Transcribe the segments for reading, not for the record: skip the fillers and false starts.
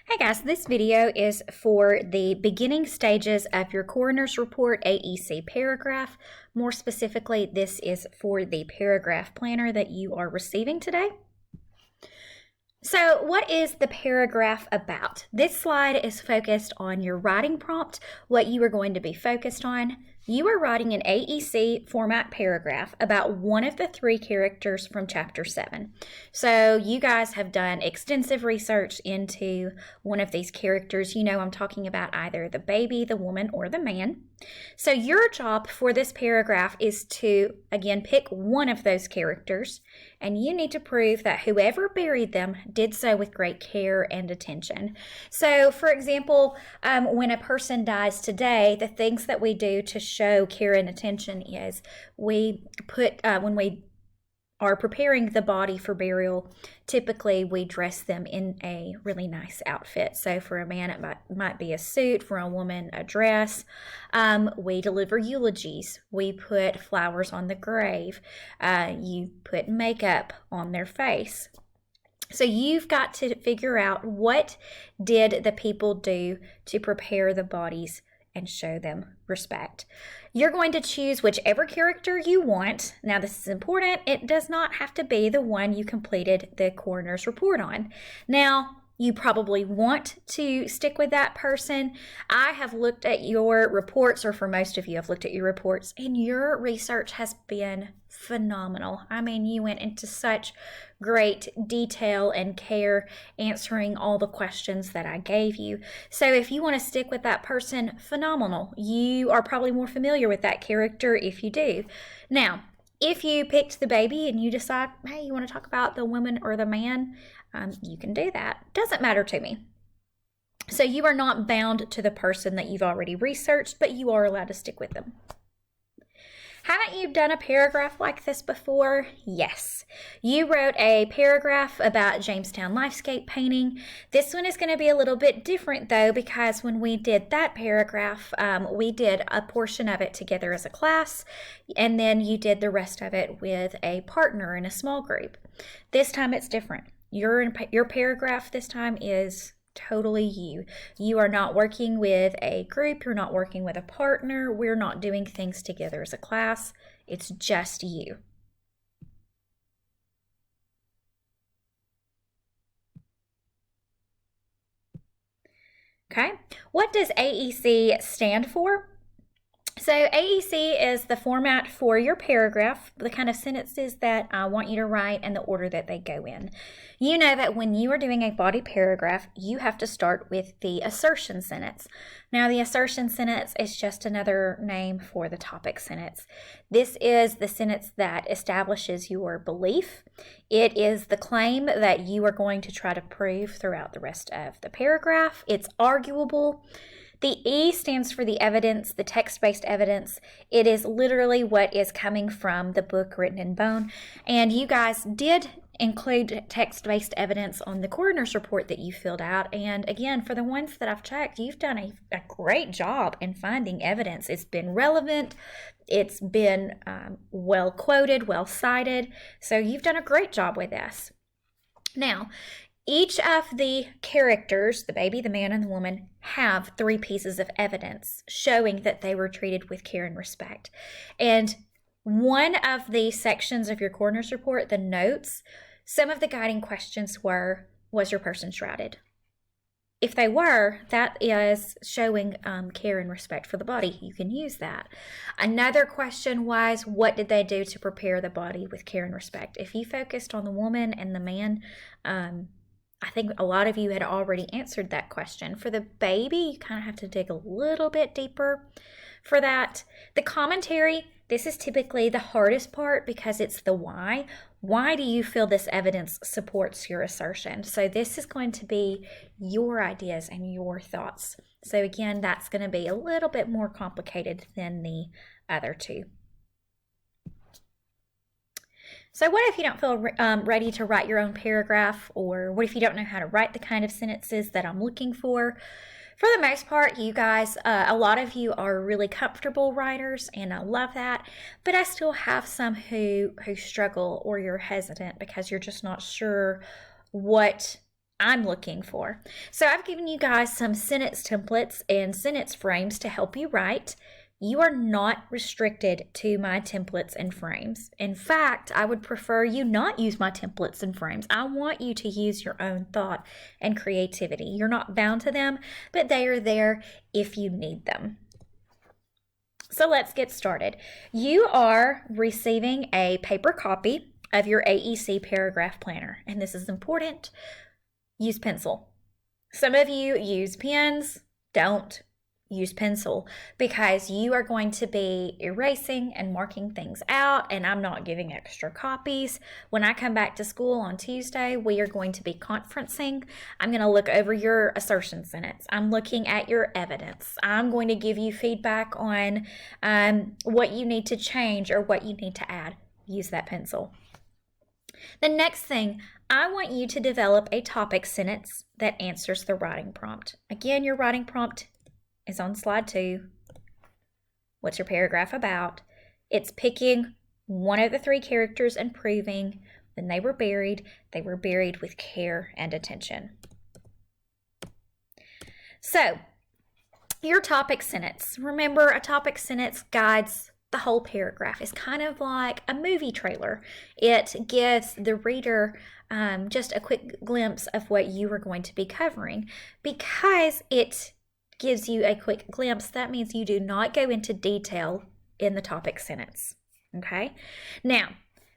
Hey guys, this video is for the beginning stages of your coroner's report AEC paragraph. More specifically, this is for the paragraph planner that you are receiving today. So what is the paragraph about? This slide is focused on your writing prompt, what you are going to be focused on. You are writing an AEC format paragraph about one of the three characters from Chapter 7. So you guys have done extensive research into one of these characters. You know I'm talking about either the baby, the woman, or the man. So your job for this paragraph is to, again, pick one of those characters, and you need to prove that whoever buried them did so with great care and attention. So, for example, when a person dies today, the things that we do to show care and attention is we put, when we are preparing the body for burial, typically we dress them in a really nice outfit. So for a man, it might be a suit. For a woman, a dress. We deliver eulogies. We put flowers on the grave. You put makeup on their face. So you've got to figure out what did the people do to prepare the bodies and show them respect. You're going to choose whichever character you want. Now, this is important. It does not have to be the one you completed the coroner's report on. Now, you probably want to stick with that person. I have looked at your reports, or for most of you, I've looked at your reports, and your research has been phenomenal. I mean, you went into such great detail and care answering all the questions that I gave you. So if you want to stick with that person, phenomenal. You are probably more familiar with that character if you do. Now, if you picked the baby and you decide, hey, you want to talk about the woman or the man, you can do that. Doesn't matter to me. So you are not bound to the person that you've already researched, but you are allowed to stick with them. Haven't you done a paragraph like this before? Yes. You wrote a paragraph about Jamestown Lifescape painting. This one is going to be a little bit different though, because when we did that paragraph, we did a portion of it together as a class, and then you did the rest of it with a partner in a small group. This time it's different. Your paragraph this time is totally you. You are not working with a group. You're not working with a partner. We're not doing things together as a class. It's just you. Okay. What does AEC stand for? So AEC is the format for your paragraph, the kind of sentences that I want you to write and the order that they go in. You know that when you are doing a body paragraph, you have to start with the assertion sentence. Now, the assertion sentence is just another name for the topic sentence. This is the sentence that establishes your belief. It is the claim that you are going to try to prove throughout the rest of the paragraph. It's arguable. The E stands for the evidence, the text-based evidence. It is literally what is coming from the book Written in Bone. And you guys did include text-based evidence on the coroner's report that you filled out. And again, for the ones that I've checked, you've done a great job in finding evidence. It's been relevant. It's been well quoted, well cited. So you've done a great job with this. Now, each of the characters, the baby, the man, and the woman, have three pieces of evidence showing that they were treated with care and respect. And one of the sections of your coroner's report, the notes, some of the guiding questions were, was your person shrouded? If they were, that is showing care and respect for the body. You can use that. Another question was, what did they do to prepare the body with care and respect? If you focused on the woman and the man, I think a lot of you had already answered that question. For the baby, you kind of have to dig a little bit deeper for that. The commentary, this is typically the hardest part because it's the why. Why do you feel this evidence supports your assertion? So this is going to be your ideas and your thoughts. So again, that's going to be a little bit more complicated than the other two. So what if you don't feel ready to write your own paragraph, or what if you don't know how to write the kind of sentences that I'm looking for? For the most part, you guys, a lot of you are really comfortable writers, and I love that, but I still have some who struggle, or you're hesitant because you're just not sure what I'm looking for. So I've given you guys some sentence templates and sentence frames to help you write. You are not restricted to my templates and frames. In fact, I would prefer you not use my templates and frames. I want you to use your own thought and creativity. You're not bound to them, but they are there if you need them. So let's get started. You are receiving a paper copy of your AEC paragraph planner, and this is important. Use pencil. Some of you use pens. Don't use pencil, because you are going to be erasing and marking things out, and I'm not giving extra copies. When I come back to school on Tuesday, we are going to be conferencing. I'm going to look over your assertion sentence. I'm looking at your evidence. I'm going to give you feedback on what you need to change or what you need to add. Use that pencil. The next thing, I want you to develop a topic sentence that answers the writing prompt. Again, your writing prompt is on slide 2. What's your paragraph about? It's picking one of the 3 characters and proving when they were buried with care and attention. So, your topic sentence. Remember, a topic sentence guides the whole paragraph. It's kind of like a movie trailer. It gives the reader just a quick glimpse of what you are going to be covering. Because it gives you a quick glimpse, that means you do not go into detail in the topic sentence. Okay? Now,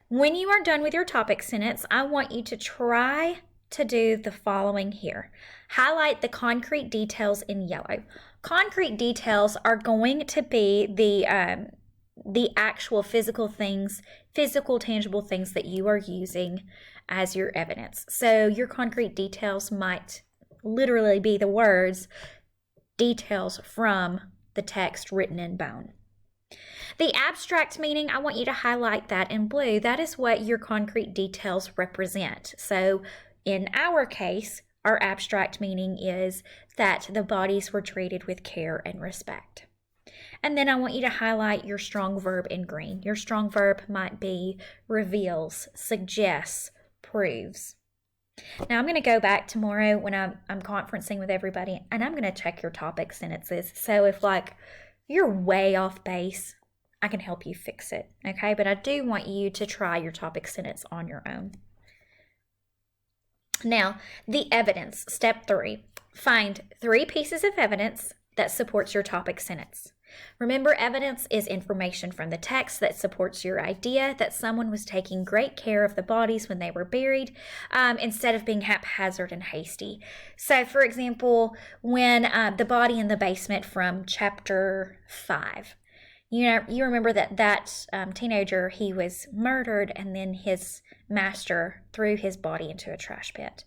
when you are done with your topic sentence, I want you to try to do the following here. Highlight the concrete details in yellow. Concrete details are going to be the actual physical tangible things that you are using as your evidence. So your concrete details might literally be the words, details from the text written in bone. The abstract meaning, I want you to highlight that in blue. That is what your concrete details represent. So in our case, our abstract meaning is that the bodies were treated with care and respect. And then I want you to highlight your strong verb in green. Your strong verb might be reveals, suggests, proves. Now I'm going to go back tomorrow when I'm conferencing with everybody, and I'm going to check your topic sentences. So if you're way off base, I can help you fix it, okay? But I do want you to try your topic sentence on your own. Now, the evidence, step 3. Find 3 pieces of evidence that supports your topic sentence. Remember, evidence is information from the text that supports your idea that someone was taking great care of the bodies when they were buried, instead of being haphazard and hasty. So, for example, when the body in the basement from chapter 5, you remember that teenager, he was murdered, and then his master threw his body into a trash pit.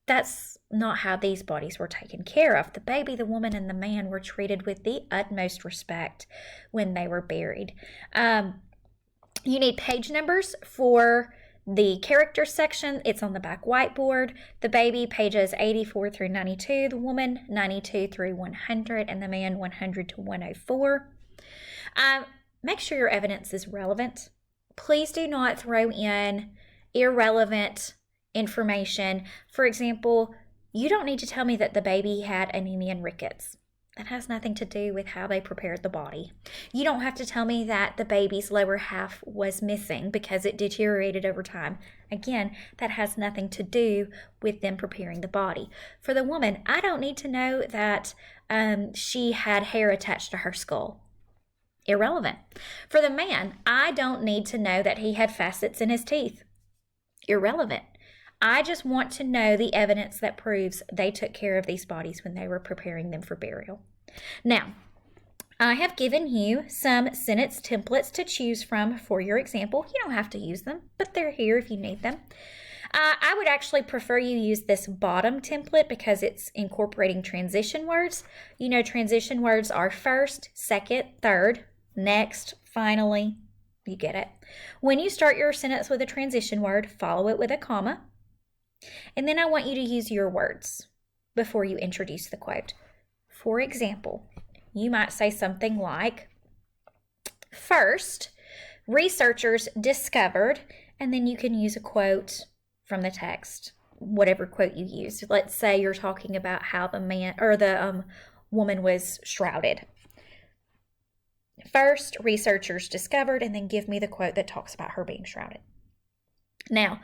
That's not how these bodies were taken care of. The baby, the woman, and the man were treated with the utmost respect when they were buried. You need page numbers for the character section. It's on the back whiteboard. The baby, pages 84 through 92. The woman, 92 through 100. And the man, 100 to 104. Make sure your evidence is relevant. Please do not throw in irrelevant information. For example, you don't need to tell me that the baby had anemia and rickets. That has nothing to do with how they prepared the body. You don't have to tell me that the baby's lower half was missing because it deteriorated over time. Again, that has nothing to do with them preparing the body. For the woman, I don't need to know that she had hair attached to her skull. Irrelevant. For the man, I don't need to know that he had facets in his teeth. Irrelevant. I just want to know the evidence that proves they took care of these bodies when they were preparing them for burial. Now, I have given you some sentence templates to choose from for your example. You don't have to use them, but they're here if you need them. I would actually prefer you use this bottom template because it's incorporating transition words. You know, transition words are first, second, third, next, finally. You get it. When you start your sentence with a transition word, follow it with a comma. And then I want you to use your words before you introduce the quote. For example, you might say something like, first, researchers discovered, and then you can use a quote from the text whatever quote you used. Let's say you're talking about how the man or the woman was shrouded. First, researchers discovered, and then give me the quote that talks about her being shrouded. Now,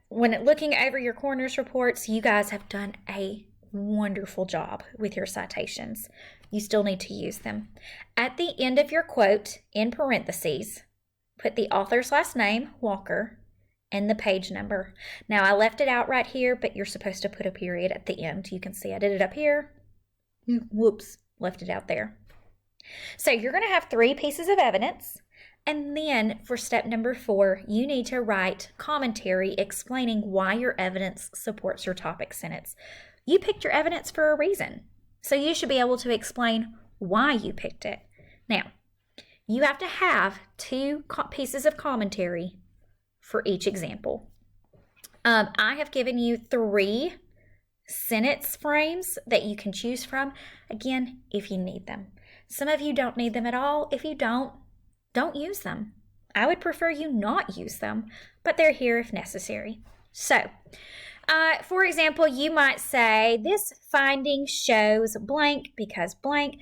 when looking over your coroner's reports, you guys have done a wonderful job with your citations. You still need to use them. At the end of your quote, in parentheses, put the author's last name, Walker, and the page number. Now, I left it out right here, but you're supposed to put a period at the end. You can see I did it up here. Whoops, left it out there. So you're going to have 3 pieces of evidence. And then for step number 4, you need to write commentary explaining why your evidence supports your topic sentence. You picked your evidence for a reason, so you should be able to explain why you picked it. Now, you have to have 2 pieces of commentary for each example. I have given you 3 sentence frames that you can choose from, again, if you need them. Some of you don't need them at all. If you don't use them. I would prefer you not use them, but they're here if necessary. So, for example, you might say, this finding shows blank because blank.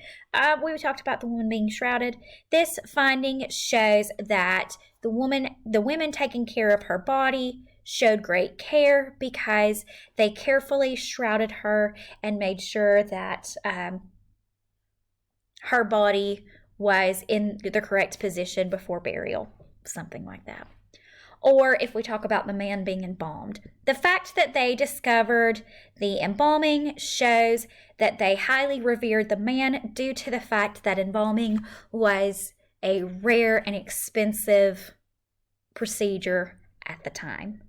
We talked about the woman being shrouded. This finding shows that the women taking care of her body showed great care because they carefully shrouded her and made sure that her body was in the correct position before burial, something like that. Or if we talk about the man being embalmed, the fact that they discovered the embalming shows that they highly revered the man due to the fact that embalming was a rare and expensive procedure at the time.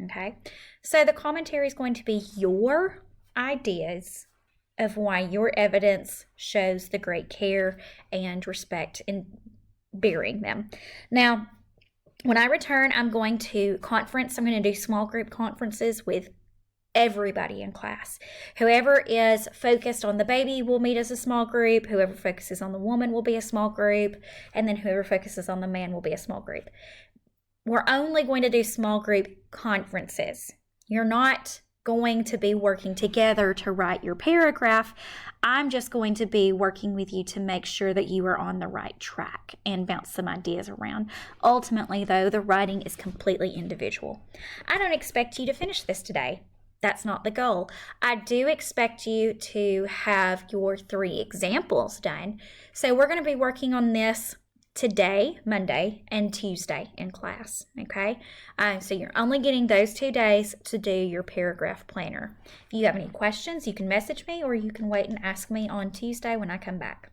Okay, so the commentary is going to be your ideas of why your evidence shows the great care and respect in burying them. Now, when I return, I'm going to conference. I'm going to do small group conferences with everybody in class. Whoever is focused on the baby will meet as a small group. Whoever focuses on the woman will be a small group. And then whoever focuses on the man will be a small group. We're only going to do small group conferences. You're not going to be working together to write your paragraph. I'm just going to be working with you to make sure that you are on the right track and bounce some ideas around. Ultimately, though, the writing is completely individual. I don't expect you to finish this today. That's not the goal. I do expect you to have your 3 examples done. So we're going to be working on this today, Monday, and Tuesday in class, okay? So you're only getting those 2 days to do your paragraph planner. If you have any questions, you can message me or you can wait and ask me on Tuesday when I come back.